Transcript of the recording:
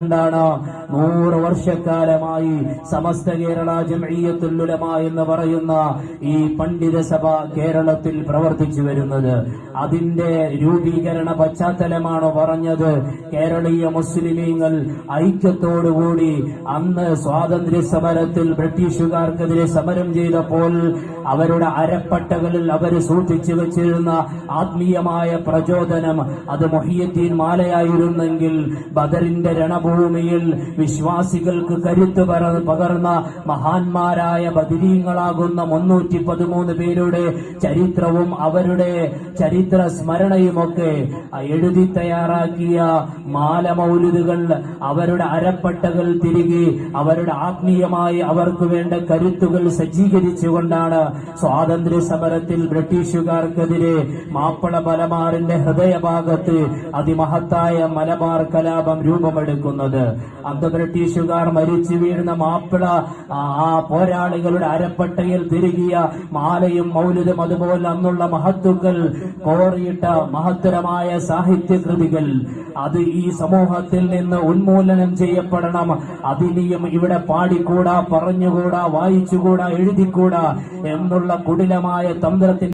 ാണ് 100 വർഷക്കാലമായി സമസ്ത കേരള ജംഇയ്യത്തുൽ ഉലമ എന്ന് പറയുന്ന ഈ പണ്ഡിത സഭ കേരളത്തിൽ പ്രവർത്തിച്ചു വരുന്നത്. അതിന്റെ രൂപീകരണ പശ്ചാത്തലമാണ് പറഞ്ഞത്. കേരളീയ മുസ്ലിമീങ്ങൾ ഐക്യത്തോടുകൂടി അന്ന് സ്വാതന്ത്ര്യ സമരത്തിൽ ബ്രിട്ടീഷുകാർക്കെതിരെ സമരം ചെയ്തപ്പോൾ അവരുടെ അരപ്പട്ടകളിൽ അവർ സൂക്ഷിച്ചു വെച്ചിരുന്ന ആത്മീയമായ പ്രചോദനം അത് മുഹിയുദ്ദീൻ മാലയായിരുന്നെങ്കിൽ ബദറിന്റെ ഭൂമിയിൽ വിശ്വാസികൾക്ക് കരുത്ത് പകർന്ന മഹാന്മാരായ ബദരീങ്ങളാകുന്ന 313 പേരുടെ ചരിത്രവും അവരുടെ ചരിത്ര സ്മരണയുമൊക്കെ എഴുതി തയ്യാറാക്കിയ മാല മൗലിദുകൾ അവരുടെ അരപ്പട്ടകൾ തിരികെ അവരുടെ ആത്മീയമായി അവർക്ക് വേണ്ട കരുത്തുകൾ സജ്ജീകരിച്ചുകൊണ്ടാണ് സ്വാതന്ത്ര്യ സമരത്തിൽ ബ്രിട്ടീഷുകാർക്കെതിരെ മാപ്പിള മലബാറിന്റെ ഹൃദയഭാഗത്ത് അതിമഹത്തായ മലബാർ കലാപം രൂപമെടുക്കുന്നത്. അന്ന് ബ്രിട്ടീഷുകാർ മരിച്ചു വീഴുന്ന മാപ്പിള ആ പോരാളികളുടെ അരപ്പട്ടയിൽ തിരികിയ മാലയും മൗലിദും അതുപോലെ അന്നുള്ള മഹത്തുക്കൾ കോറിയിട്ട മഹത്തരമായ സാഹിത്യകൃതികൾ അത് ഈ സമൂഹത്തിൽ നിന്ന് ഉന്മൂലനം ചെയ്യപ്പെടണം. അതിനെയും ഇവിടെ പാടിക്കൂടാ, പറഞ്ഞുകൂടാ, വായിച്ചുകൂടാ, എഴുതിക്കൂടാ എന്നുള്ള കുടിലമായ തന്ത്രത്തിൽ